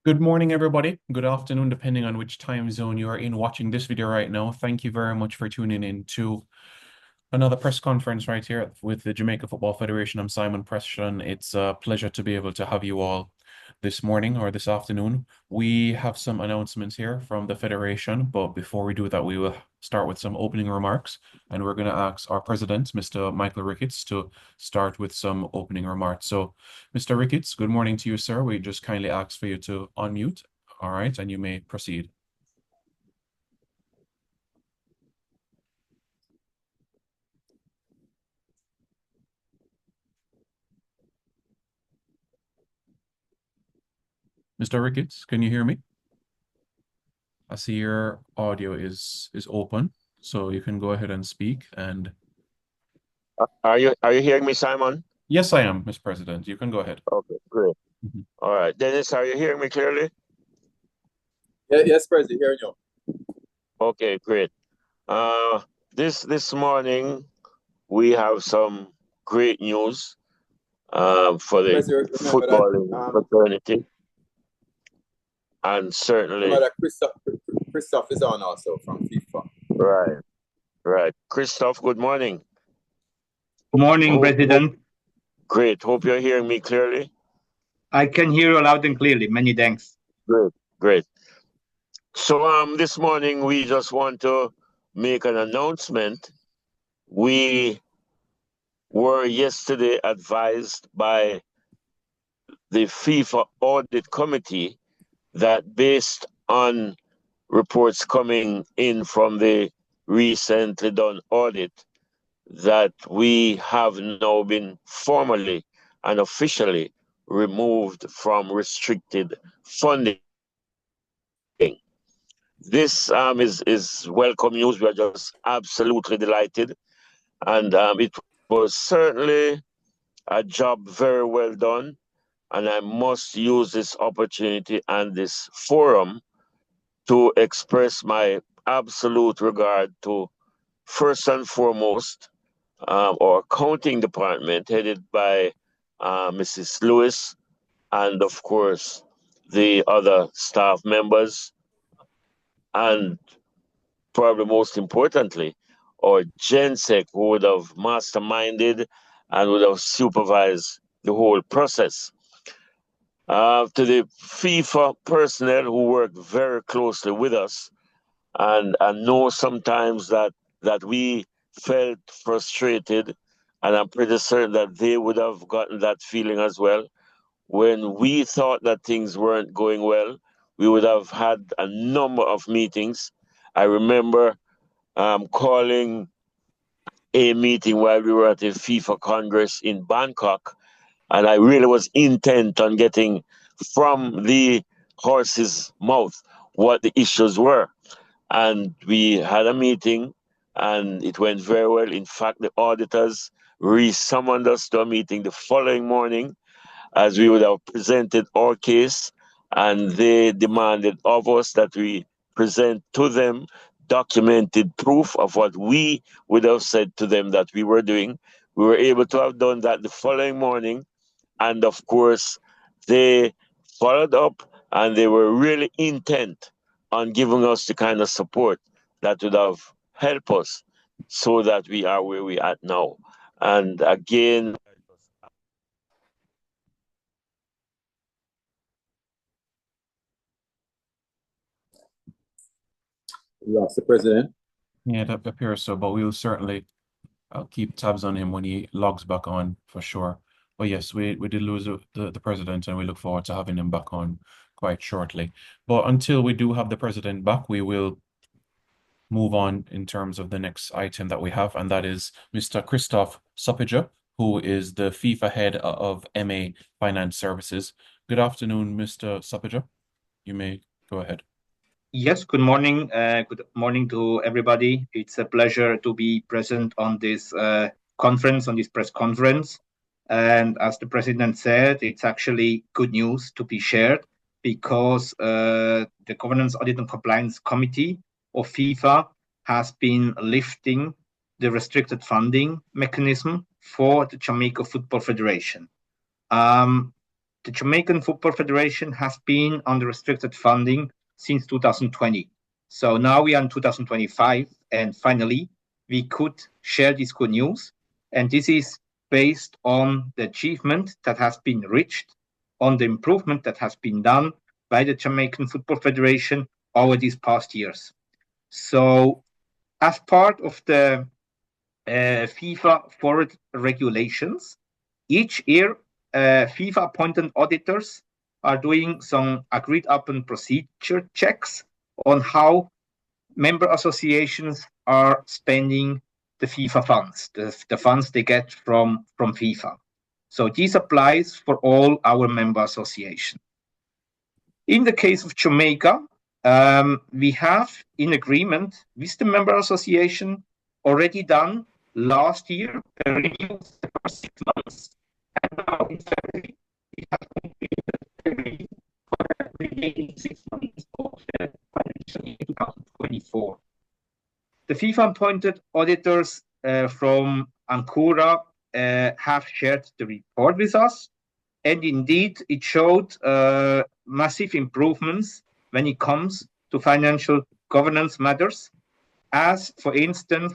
Good morning, everybody. Good afternoon, depending on which time zone you are in watching this video right now. Thank you very much for tuning in to another press conference right here with the Jamaica Football Federation. I'm Simon Preston. It's a pleasure to be able to have you all this morning or this afternoon. We have some announcements here from the Federation, but before we do that, we will start with some opening remarks. And we're going to ask our president, Mr. Michael Ricketts, to start with some opening remarks. So, Mr. Ricketts, good morning to you, sir. We just kindly ask for you to unmute. All right, and you may proceed. Mr. Ricketts, can you hear me? I see your audio is open, so you can go ahead and speak. And Are you hearing me, Simon? yes, I am, Mr. President. You can go ahead. Okay, great. Mhm. All right, Dennis, are you hearing me clearly? Yes, President, hearing you. Okay, great. Uh, this morning we have some great news for the President, remember that footballing fraternity, and certainly, Christoph is on also from FIFA. right. Christoph, good morning. Good morning, President. Great. Hope you're hearing me clearly. I can hear you loud and clearly. Many thanks. Great. So this morning we just want to make an announcement. We were yesterday advised by the FIFA Audit Committee that based on reports coming in from the recently done audit, that we have now been formally and officially removed from restricted funding. This is welcome news. We are just absolutely delighted. And it was certainly a job very well done. And I must use this opportunity and this forum to express my absolute regard to, first and foremost, our accounting department headed by Mrs. Lewis, and of course the other staff members, and probably most importantly, our GenSec, who would have masterminded and would have supervised the whole process. To the FIFA personnel who worked very closely with us, and I know sometimes that we felt frustrated, and I'm pretty certain that they would have gotten that feeling as well. When we thought that things weren't going well, we would have had a number of meetings. I remember calling a meeting while we were at the FIFA Congress in Bangkok, and I really was intent on getting from the horse's mouth what the issues were. And we had a meeting, and it went very well. In fact, the auditors re-summoned us to a meeting the following morning, as we would have presented our case, and they demanded of us that we present to them documented proof of what we would have said to them that we were doing. We were able to have done that the following morning, and of course, they followed up, and they were really intent on giving us the kind of support that would have helped us so that we are where we are now. And again, We lost the president. Yeah, that appears so, but we will certainly keep tabs on him when he logs back on for sure. But yes, we did lose the president, and we look forward to having him back on quite shortly. But until we do have the president back, we will move on in terms of the next item that we have, and that is Mr. Christoph Suppiger, who is the FIFA head of MA Finance Services. Good afternoon, Mr. Suppiger. You may go ahead. Yes, good morning. Good morning to everybody. It's a pleasure to be present on this conference, on this press conference. And as the president said, it's actually good news to be shared because the Governance, Audit and Compliance Committee of FIFA has been lifting the restricted funding mechanism for the Jamaica Football Federation. the Jamaican Football Federation has been under restricted funding since 2020. So now we are in 2025, and finally we could share this good news. And this is based on the achievement that has been reached, on the improvement that has been done by the Jamaican Football Federation over these past years. So as part of the FIFA forward regulations, each year FIFA appointed auditors are doing some agreed upon procedure checks on how member associations are spending the FIFA funds, the funds they get from FIFA. So this applies for all our member associations. In the case of Jamaica, we have, in agreement with the member association, already done last year a review the first 6 months, and now in February we have completed a review for the remaining 6 months of the financial year 2024. The FIFA appointed auditors from Ancora have shared the report with us, and indeed it showed massive improvements when it comes to financial governance matters, as for instance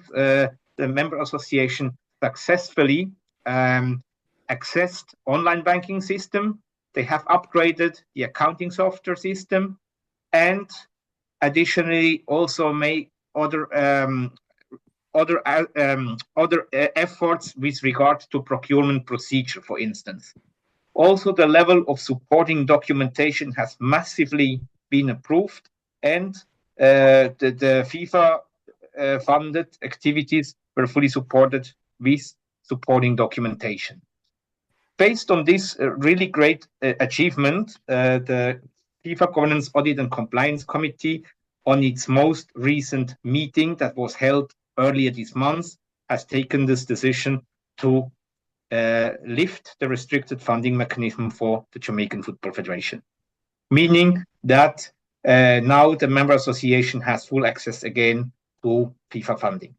the member association successfully accessed online banking system. They have upgraded the accounting software system, and additionally also made other efforts with regard to procurement procedure, for instance. Also, the level of supporting documentation has massively been improved, and the FIFA funded activities were fully supported with supporting documentation. Based on this really great achievement, the FIFA Governance Audit and Compliance Committee, on its most recent meeting that was held earlier this month, has taken this decision to lift the restricted funding mechanism for the Jamaican Football Federation, meaning that now the member association has full access again to FIFA funding.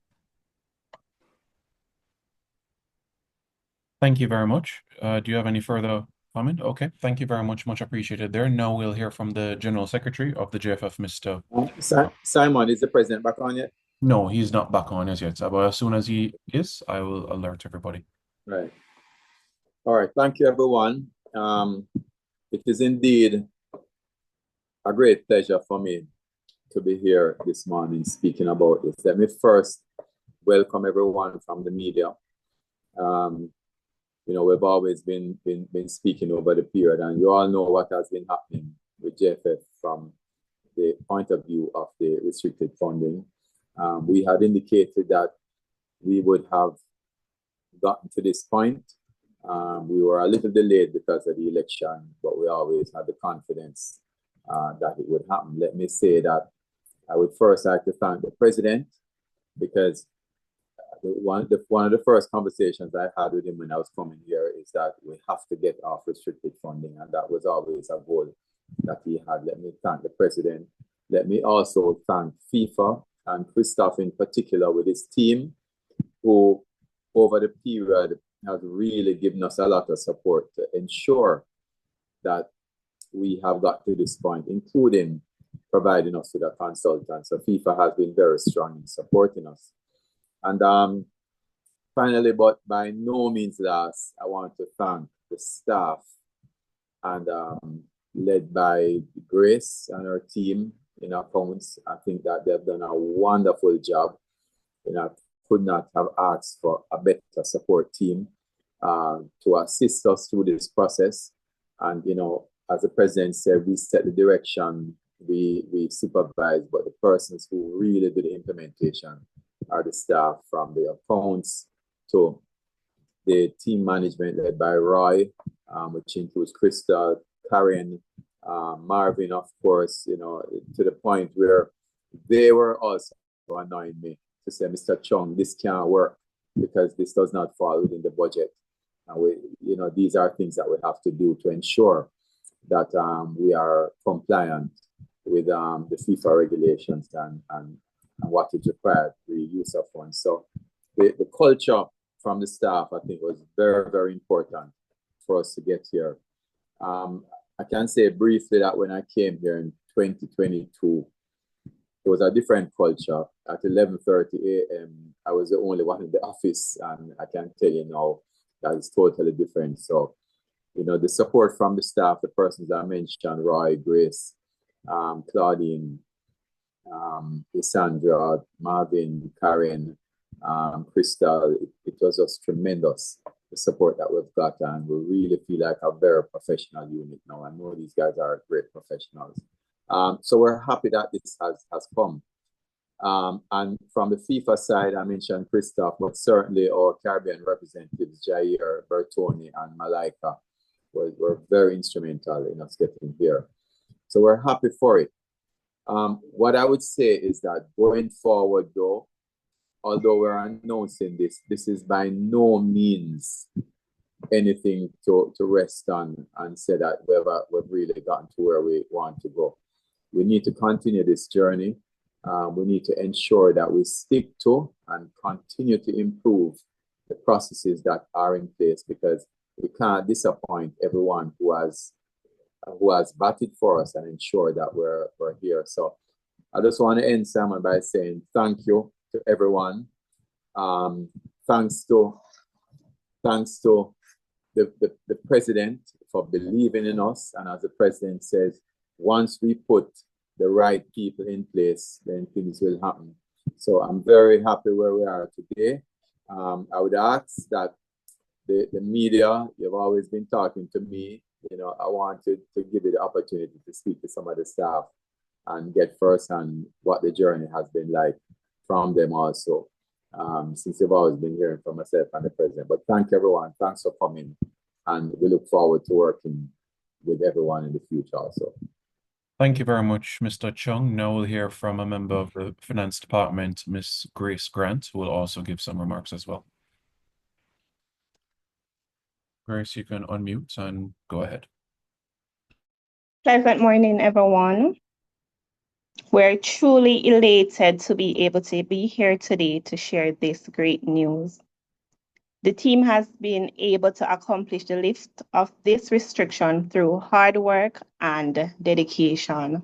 Thank you very much. Do you have any further comment? Okay, thank you very much. Much appreciated there. Now we'll hear from the General Secretary of the JFF, Mr. Simon, is the president back on yet? No, he's not back on as yet. But as soon as he is, I will alert everybody. Right. All right. Thank you, everyone. It is indeed a great pleasure for me to be here this morning speaking about this. Let me first welcome everyone from the media. We've always been speaking over the period, and you all know what has been happening with JFF from the point of view of the restricted funding. We had indicated that we would have gotten to this point. We were a little delayed because of the election, but we always had the confidence that it would happen. Let me say that I would first like to thank the president, because one of the first conversations I had with him when I was coming here is that we have to get off restricted funding, and that was always a goal that he had. Let me thank the president. Let me also thank FIFA and Christoph in particular with his team, who over the period has really given us a lot of support to ensure that we have got to this point, including providing us with a consultant. So FIFA has been very strong in supporting us. And finally, but by no means last, I want to thank the staff, and led by Grace and her team in accounts. I think that they've done a wonderful job. I could not have asked for a better support team to assist us through this process. And, as the president said, we set the direction, we supervise, but the persons who really do the implementation are the staff, from the accounts to the team management led by Roy, which includes Crystal, Karen, Marvin, of course, to the point where they were also annoying me to say, Mr. Chung, this can't work because this does not fall within the budget. And these are things that we have to do to ensure that we are compliant with the FIFA regulations and what is required for the use of funds. So the culture from the staff, I think, was very, very important for us to get here. I can say briefly that when I came here in 2022, it was a different culture. At 11:30 a.m., I was the only one in the office, and I can tell you now that it's totally different. So, the support from the staff, the persons I mentioned, Roy, Grace, Claudine, Lysandra, Marvin, Karen, Crystal, it was just tremendous, the support that we've got, and we really feel like a very professional unit now. I know these guys are great professionals. So we're happy that this has come. And from the FIFA side, I mentioned Christoph, but certainly our Caribbean representatives, Jair, Bertoni, and Malaika, were very instrumental in us getting here. So we're happy for it. What I would say is that going forward, though, although we're announcing this is by no means anything to rest on and say that we've really gotten to where we want to go. We need to continue this journey. We need to ensure that we stick to and continue to improve the processes that are in place, because we can't disappoint everyone who has batted for us and ensure that we're here. So I just want to end, Simon, by saying thank you to everyone. Thanks to the president for believing in us. And as the president says, once we put the right people in place, then things will happen. So I'm very happy where we are today. I would ask that the media, you've always been talking to me. I wanted to give you the opportunity to speak to some of the staff and get firsthand what the journey has been like from them also, since you've always been hearing from myself and the president. But thank everyone. Thanks for coming. And we look forward to working with everyone in the future also. Thank you very much, Mr. Chung. Now we'll hear from a member of the Finance Department, Ms. Grace Grant, who will also give some remarks as well. Grace, you can unmute and go ahead. Pleasant morning, everyone. We're truly elated to be able to be here today to share this great news. The team has been able to accomplish the lift of this restriction through hard work and dedication.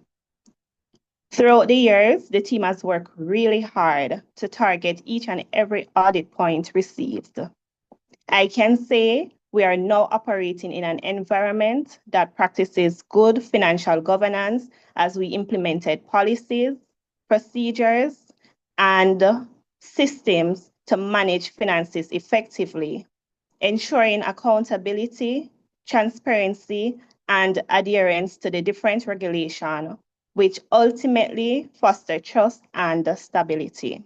Throughout the years, the team has worked really hard to target each and every audit point received. I can say we are now operating in an environment that practices good financial governance as we implemented policies, procedures, and systems to manage finances effectively, ensuring accountability, transparency, and adherence to the different regulations, which ultimately foster trust and stability.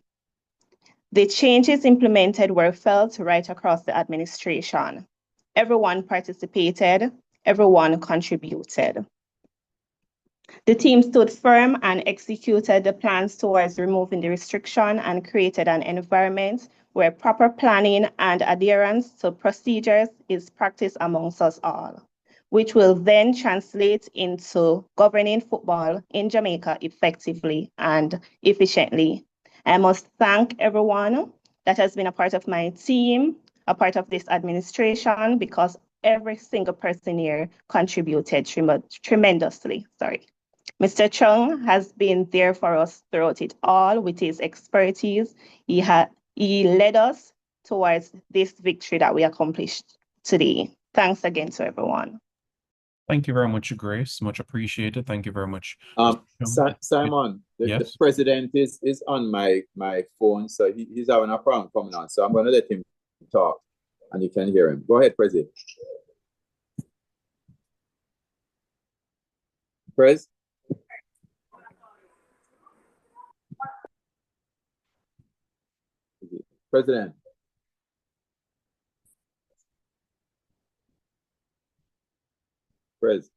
The changes implemented were felt right across the administration. Everyone participated, everyone contributed. The team stood firm and executed the plans towards removing the restriction and created an environment where proper planning and adherence to procedures is practiced amongst us all, which will then translate into governing football in Jamaica effectively and efficiently. I must thank everyone that has been a part of my team, a part of this administration, because every single person here contributed tremendously. Mr. Chung has been there for us throughout it all with his expertise. He led us towards this victory that we accomplished today. Thanks again to everyone. Thank you very much, Grace. Much appreciated. Thank you very much. Simon, yes? the president is on my phone, so he's having a problem coming on. So I'm going to let him talk, and you can hear him. Go ahead, President. Prez? President. Prez.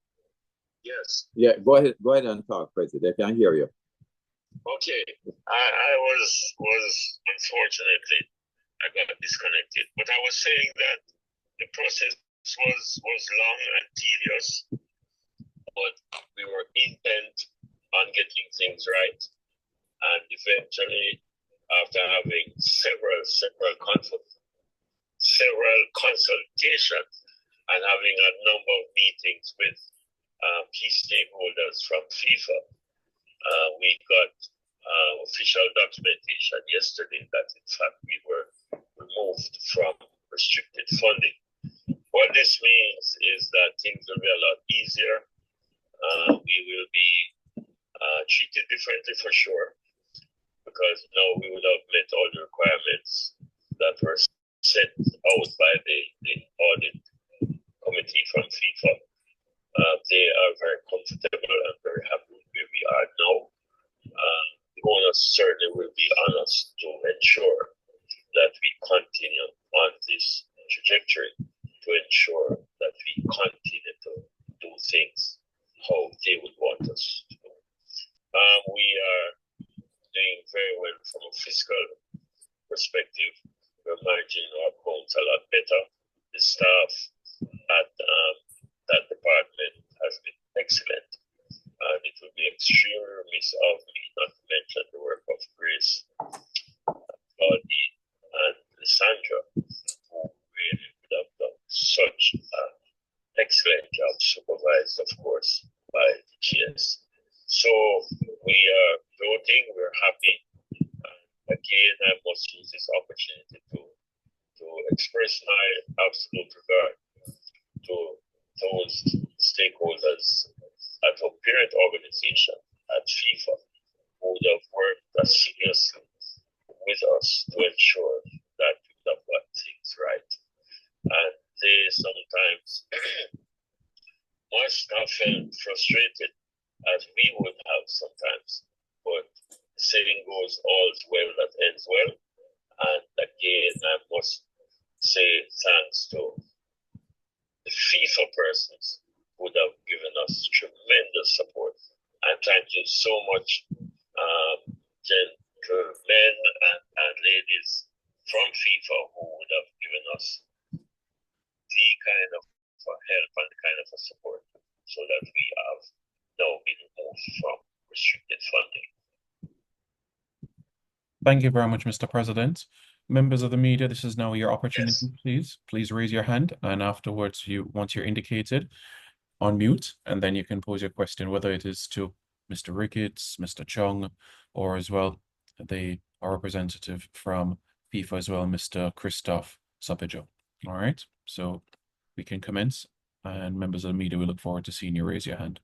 Yes. Yeah, go ahead and talk, President. I can hear you. Okay. I was unfortunately I got disconnected. But I was saying that the process was long and tedious, but we were intent on getting things right. And eventually, after having several consultations and having a number of meetings with stakeholders from FIFA. We got official documentation yesterday that in fact we were removed from restricted funding. What this means is that things will be a lot easier. We will be treated differently for sure, because now we would have met all the requirements that were set out by the audit committee from FIFA. They are very comfortable and very happy with where we are now. The onus certainly will be on us to ensure that we continue on this trajectory, to ensure that we continue to do things how they would want us to do. We are doing very well from a fiscal perspective. We're managing our accounts a lot better. The staff at that department has been excellent. And it would be extremely remiss of me not to mention the work of Grace, Claudine, and Lysandra, who really would have done such an excellent job, supervised, of course, by the GS. So we are voting, we're happy. Again, I must use this opportunity to express my absolute regard to those stakeholders at our parent organization, at FIFA, who would have worked assiduously with us to ensure that we would have got things right. And they sometimes must have felt frustrated, as we would have sometimes. But the saying goes, all's well that ends well. And again, I must say thanks to the FIFA persons who would have given us tremendous support. And thank you so much, gentlemen and ladies from FIFA, who would have given us the kind of help and the kind of support, so that we have now been removed from restricted funding. Thank you very much, Mr. President. Members of the media, this is now your opportunity, Yes. Please raise your hand, and afterwards, once you're indicated, unmute, and then you can pose your question, whether it is to Mr. Ricketts, Mr. Chung, or as well, our representative from FIFA as well, Mr. Christoph Sapejo. All right, so we can commence, and members of the media, we look forward to seeing you raise your hand.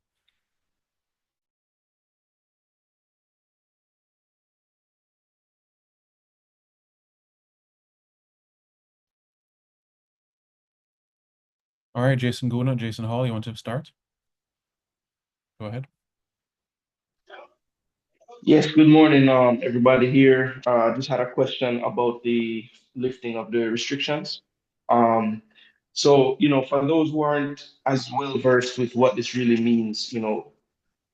All right, Jason Guna, Jason Hall, you want to start? Go ahead. Yes, good morning, everybody here. Just had a question about the lifting of the restrictions. So, for those who aren't as well versed with what this really means,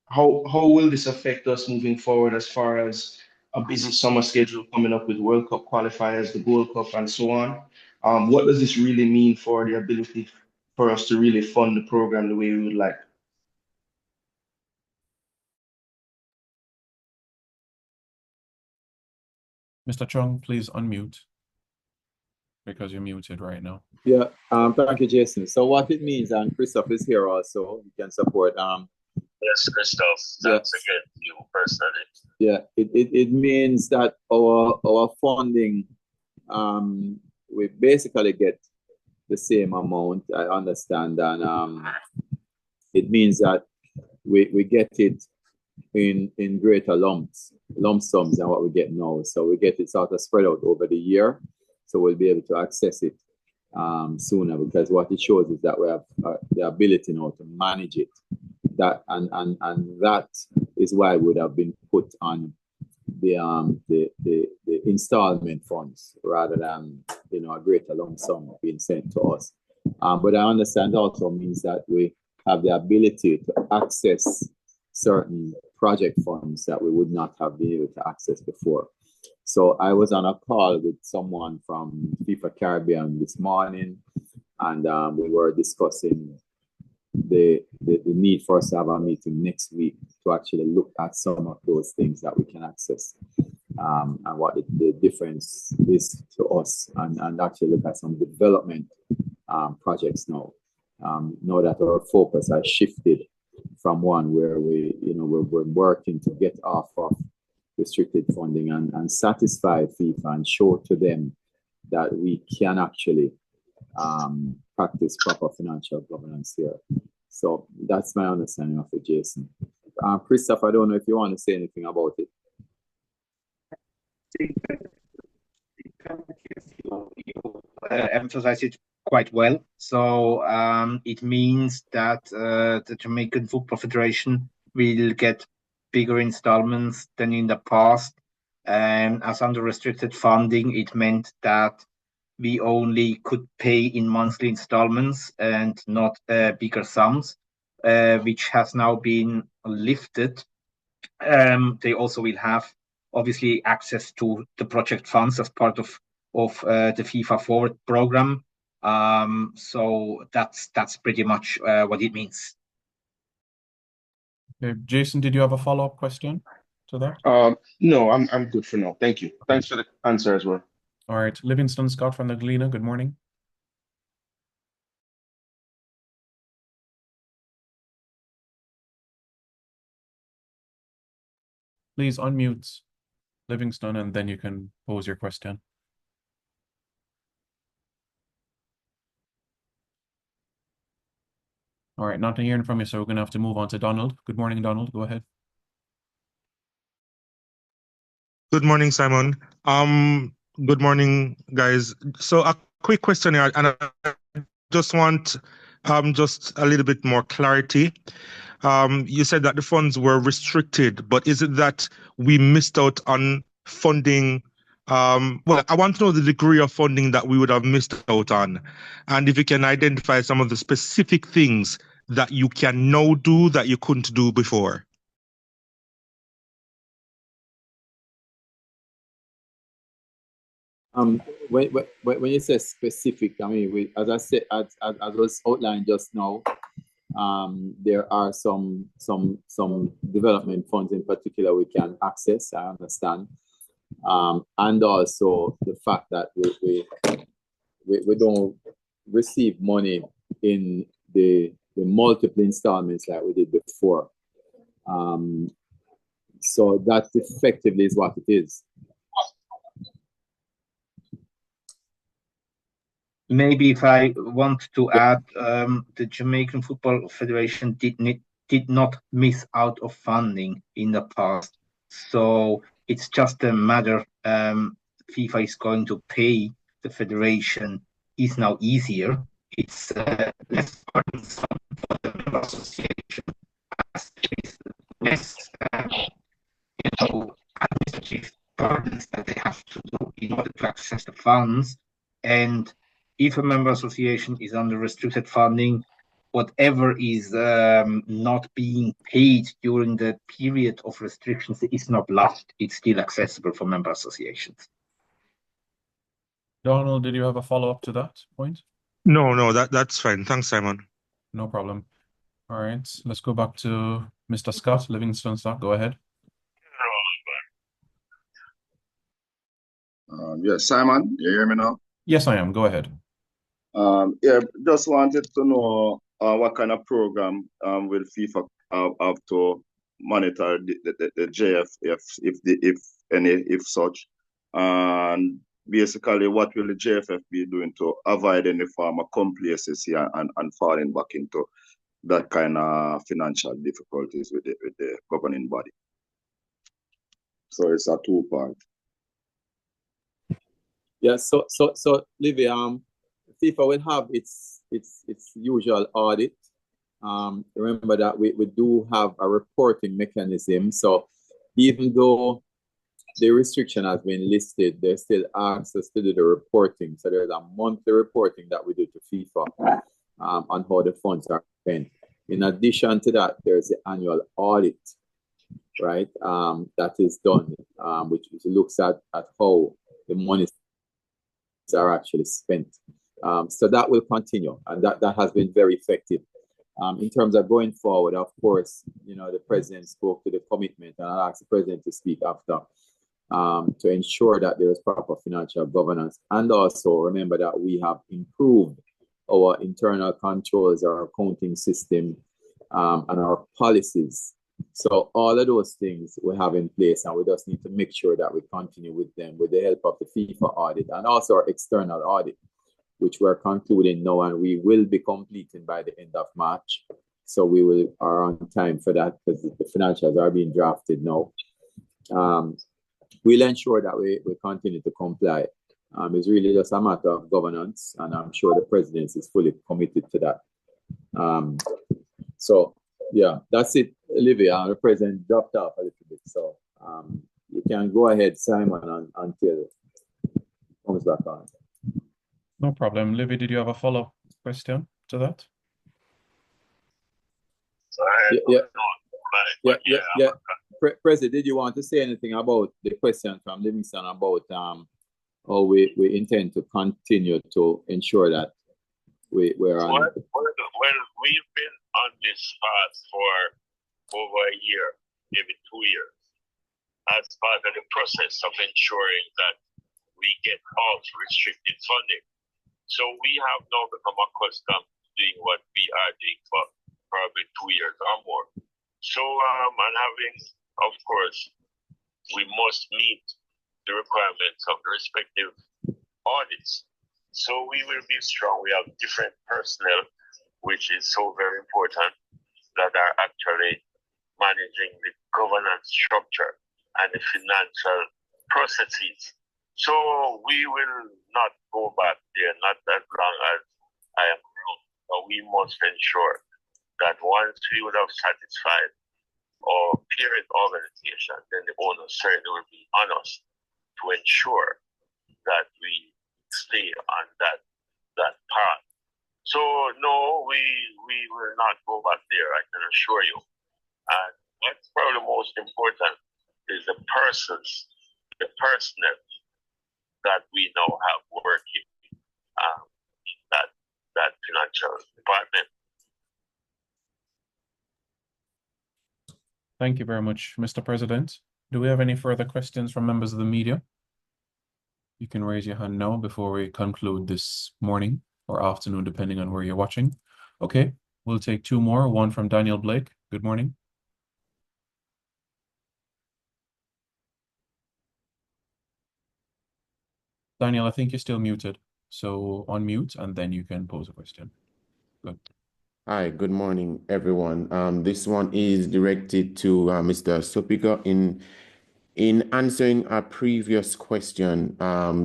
how will this affect us moving forward as far as a busy summer schedule coming up with World Cup qualifiers, the Gold Cup, and so on? What does this really mean for the ability for us to really fund the program the way we would like? Mr. Chung, please unmute, because you're muted right now. Yeah, thank you, Jason. So what it means, and Christoph is here also, he can support. Yes, Christoph, thanks again to you personally. Yeah, it means that our funding, we basically get the same amount, I understand, and it means that we get it in greater lump sums than what we get now. So we get it sort of spread out over the year, so we'll be able to access it sooner, because what it shows is that we have the ability now to manage it. That and that is why it would have been put on the installment funds rather than a greater lump sum being sent to us. But I understand also means that we have the ability to access certain project funds that we would not have been able to access before. So I was on a call with someone from FIFA Caribbean this morning, and we were discussing the need for us to have a meeting next week to actually look at some of those things that we can access, and what the difference is to us, and actually look at some development projects now. Know that our focus has shifted from one where we're working to get off of restricted funding and satisfy FIFA and show to them that we can actually practice proper financial governance here. So that's my understanding of it, Jason. Christoph, I don't know if you want to say anything about it. You emphasize it quite well. So it means that the Jamaican Football Federation will get bigger installments than in the past. And as under restricted funding, it meant that we only could pay in monthly installments and not bigger sums, which has now been lifted. They also will have obviously access to the project funds as part of the FIFA Forward program. So that's pretty much what it means. Jason, did you have a follow-up question to that? No, I'm good for now. Thank you. Thanks for the answer as well. All right, Livingston Scott from the Galena, good morning. Please unmute Livingston and then you can pose your question. All right, not hearing from you, so we're going to have to move on to Donald. Good morning, Donald. Go ahead. Good morning, Simon. Good morning, guys. So a quick question here, and I just want just a little bit more clarity. You said that the funds were restricted, but is it that we missed out on funding? Well, I want to know the degree of funding that we would have missed out on, and if you can identify some of the specific things that you can now do that you couldn't do before. When you say specific, I mean, as I said, as was outlined just now, there are some development funds in particular we can access. I understand, and also the fact that we don't receive money in the multiple installments like we did before. So that effectively is what it is. Maybe if I want to add, the Jamaican Football Federation did not miss out of funding in the past. So it's just a matter FIFA is going to pay the federation is now easier. It's less burdensome for the member association as there is less administrative burdens that they have to do in order to access the funds. And if a member association is under restricted funding, whatever is not being paid during the period of restrictions is not lost. It's still accessible for member associations. Donald, did you have a follow-up to that point? No, that's fine. Thanks, Simon. No problem. All right, let's go back to Mr. Scott, Livingston Scott. Go ahead. Yes, Simon, you hear me now? Yes, I am. Go ahead. Yeah, just wanted to know what kind of program will FIFA have to monitor the JF if such, and basically what will the JFF be doing to avoid any form of complacency and falling back into that kind of financial difficulties with the governing body. So it's a two-part. Yeah, so Livy, FIFA will have its usual audit. Remember that we do have a reporting mechanism. So even though the restriction has been listed, they still ask us to do the reporting. So there's a monthly reporting that we do to FIFA on how the funds are spent. In addition to that, there's the annual audit, right? That is done, which looks at how the money are actually spent. So that will continue, and that has been very effective. In terms of going forward, of course, the president spoke to the commitment, and I'll ask the president to speak after, to ensure that there is proper financial governance. And also remember that we have improved our internal controls, our accounting system, and our policies. So all of those things we have in place, and we just need to make sure that we continue with them with the help of the FIFA audit and also our external audit, which we're concluding now, and we will be completing by the end of March. So we are on time for that because the financials are being drafted now. We'll ensure that we continue to comply. It's really just a matter of governance, and I'm sure the presidency is fully committed to that. So yeah, that's it, Olivia. The president dropped off a little bit, so you can go ahead, Simon, until it comes back on. No problem. Livy, did you have a follow-up question to that? Yeah. President, did you want to say anything about the question from Livingston about how we intend to continue to ensure that we're on? Well, we've been on this path for over a year, maybe 2 years, as part of the process of ensuring that we get out restricted funding. So we have now become accustomed to doing what we are doing for probably 2 years or more. So, and having, of course, we must meet the requirements of the respective audits. So we will be strong. We have different personnel, which is so very important, that are actually managing the governance structure and the financial processes. So we will not go back there, not as long as I am around. But we must ensure that once we would have satisfied our parent organization, then the onus certainly will be on us to ensure that we stay on that path. So no, we will not go back there, I can assure you. And what's probably most important is the personnel that we now have working in that financial department. Thank you very much, Mr. President. Do we have any further questions from members of the media? You can raise your hand now before we conclude this morning or afternoon, depending on where you're watching. Okay, we'll take two more. One from Daniel Blake. Good morning. Daniel, I think you're still muted. So unmute and then you can pose a question. Good. Hi, good morning, everyone. This one is directed to Mr. Sopico. In answering a previous question,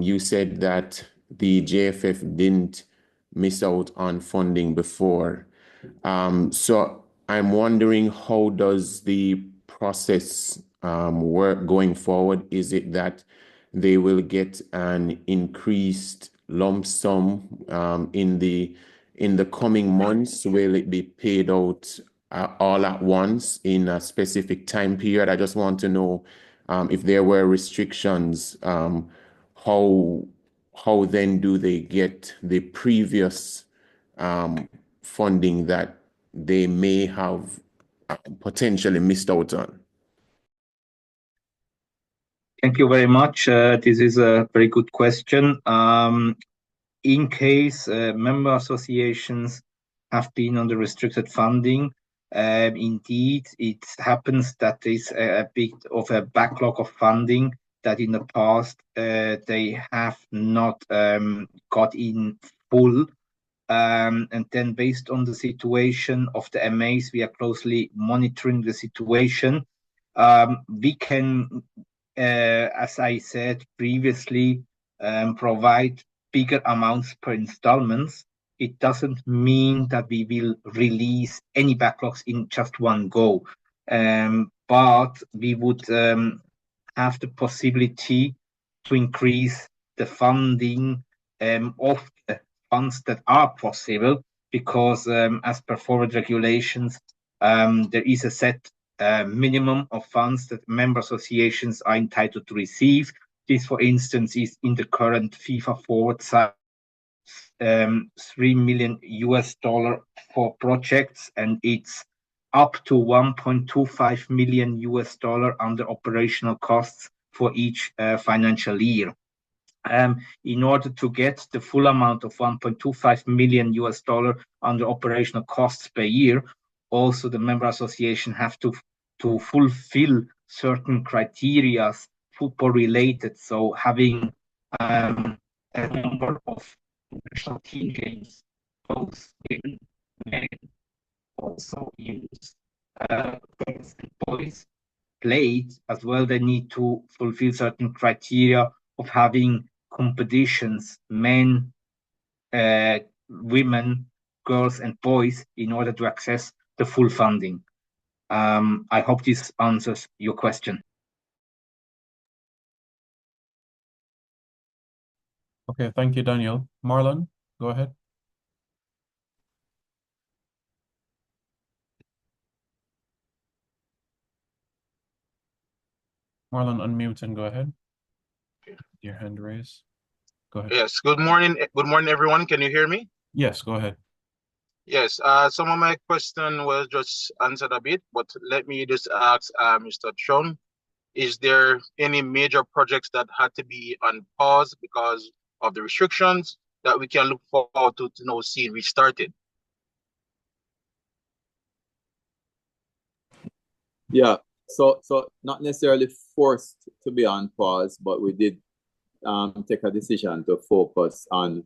you said that the JFF didn't miss out on funding before. So I'm wondering, how does the process work going forward? Is it that they will get an increased lump sum in the coming months? Will it be paid out all at once in a specific time period? I just want to know if there were restrictions, how then do they get the previous funding that they may have potentially missed out on? Thank you very much. This is a very good question. In case member associations have been on the restricted funding, indeed, it happens that there's a bit of a backlog of funding that in the past they have not got in full. And then based on the situation of the MAs, we are closely monitoring the situation. We can, as I said previously, provide bigger amounts per installments. It doesn't mean that we will release any backlogs in just one go, but we would have the possibility to increase the funding of the funds that are possible, because as per forward regulations, there is a set minimum of funds that member associations are entitled to receive. This, for instance, is in the current FIFA forward side, $3 million for projects, and it's up to $1.25 million under operational costs for each financial year. In order to get the full amount of $1.25 million under operational costs per year, also the member association have to fulfill certain criteria, football related. So having a number of national team games, both women, men, also use girls and boys played as well. They need to fulfill certain criteria of having competitions, men, women, girls, and boys, in order to access the full funding. I hope this answers your question. Okay, thank you, Daniel. Marlon, go ahead. Marlon, unmute and go ahead. Your hand raised. Go ahead. Yes, good morning. Good morning, everyone. Can you hear me? Yes, go ahead. Yes, some of my question was just answered a bit, but let me just ask Mr. Chung, is there any major projects that had to be on pause because of the restrictions that we can look forward to seeing restarted? Yeah, so not necessarily forced to be on pause, but we did take a decision to focus on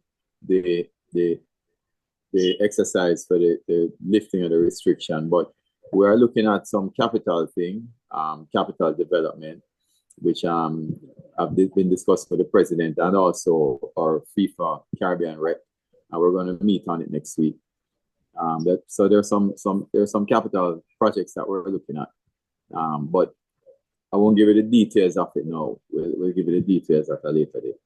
the exercise for the lifting of the restriction. But we are looking at some capital development, which have been discussed with the president and also our FIFA Caribbean rep, and we're going to meet on it next week. So there's some capital projects that we're looking at, but I won't give you the details of it now. We'll give you the details at a later date.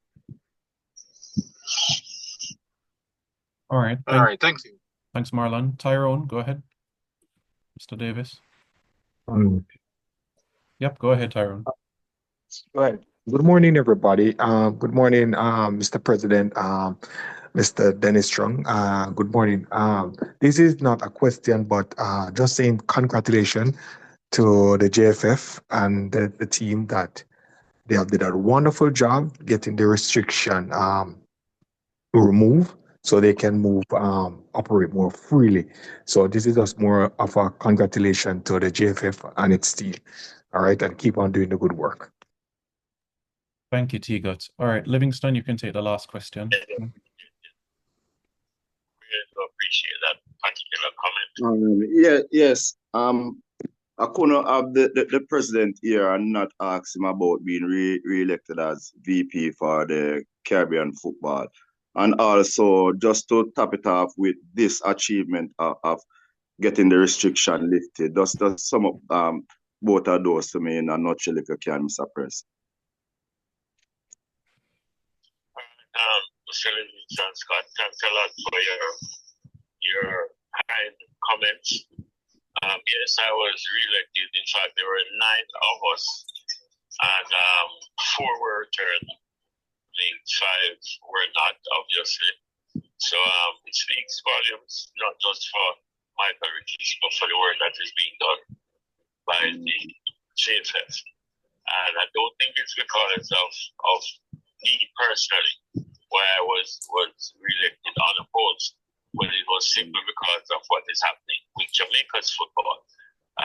All right. Thank you. Thanks, Marlon. Tyrone, go ahead. Mr. Davis. Yep, go ahead, Tyrone. Right. Good morning, everybody. Good morning, Mr. President, Mr. Dennis Strong. Good morning. This is not a question, but just saying congratulations to the JFF and the team that they have did a wonderful job getting the restriction removed so they can operate more freely. So this is just more of a congratulation to the JFF and its team. All right, and keep on doing the good work. Thank you, T-Gut. All right, Livingston, you can take the last question. Really appreciate that particular comment. Yes. I couldn't have the president here and not ask him about being re-elected as VP for the Caribbean football. And also, just to top it off with this achievement of getting the restriction lifted, just sum up both of those to me in a nutshell, if you can, Mr. President. Mr. Livingston Scott, thanks a lot for your kind comments. Yes, I was re-elected. In fact, there were 9 of us, and 4 were returned. I think 5 were not, obviously. So it speaks volumes, not just for Michael Rikishi, but for the work that is being done by the JFF. And I don't think it's because of me personally why I was re-elected unopposed, but it was simply because of what is happening with Jamaica's football.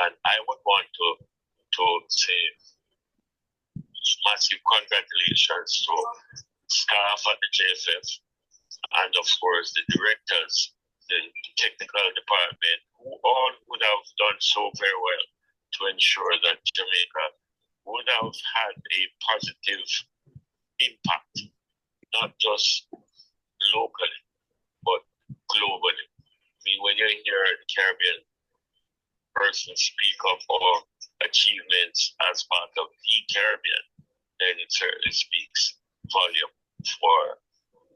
And I would want to say massive congratulations to staff at the JFF and of course the directors, the technical department, who all would have done so very well to ensure that Jamaica would have had a positive impact, not just locally, but globally. I mean, when you hear the Caribbean person speak of our achievements as part of the Caribbean, then it certainly speaks volume for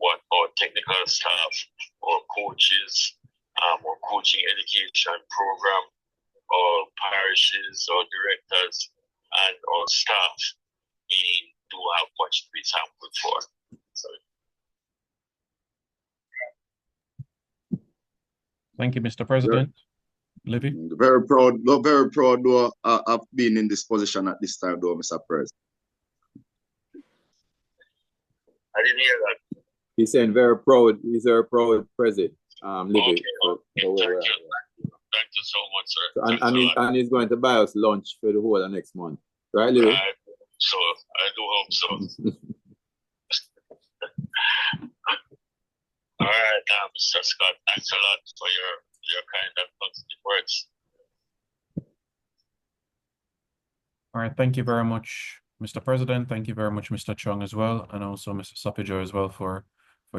what our technical staff, our coaches, our coaching education program, our parishes, our directors, and our staff, we do have much to be thankful for. Thank you, Mr. President. Livy? Very proud though, of being in this position at this time, though, Mr. President. I didn't hear that. He's saying very proud. He's a very proud president, Livy. Okay. Thank you. Thank you so much, sir. And he's going to buy us lunch for the whole of next month. Right, Louis? So I do hope so. All right, Mr. Scott, thanks a lot for your kind and positive words. All right, thank you very much, Mr. President. Thank you very much, Mr. Chung, as well, and also Mr. Sopijo as well for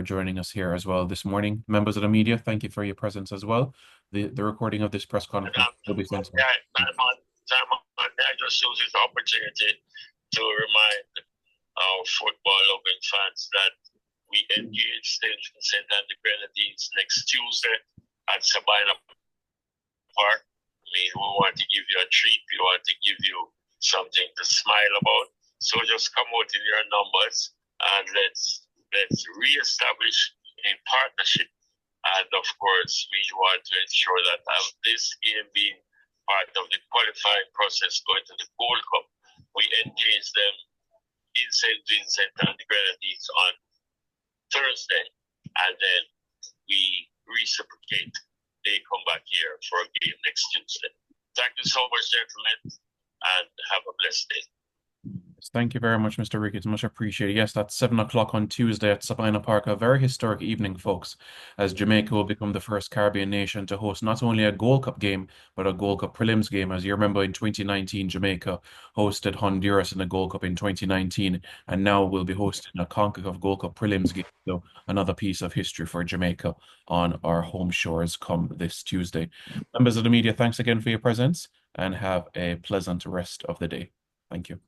joining us here as well this morning. Members of the media, thank you for your presence as well. The recording of this press conference will be sent. I just use this opportunity to remind our football-loving fans that we engage St. and the Grenadines next Tuesday at Sabina Park. I mean, we want to give you a treat. We want to give you something to smile about. So just come out in your numbers and let's reestablish a partnership. And of course, we want to ensure that this game being part of the qualifying process going to the Gold Cup, we engage them in St. Vincent and the Grenadines on Thursday, and then we reciprocate. They come back here for a game next Tuesday. Thank you so much, gentlemen, and have a blessed day. Thank you very much, Mr. Ricketts. Much appreciated. Yes, that's 7 o'clock on Tuesday at Sabina Park. A very historic evening, folks, as Jamaica will become the first Caribbean nation to host not only a Gold Cup game, but a Gold Cup prelims game. As you remember, in 2019, Jamaica hosted Honduras in the Gold Cup in 2019, and now we'll be hosting a CONCACAF Gold Cup prelims game. So another piece of history for Jamaica on our home shores come this Tuesday. Members of the media, thanks again for your presence, and have a pleasant rest of the day. Thank you.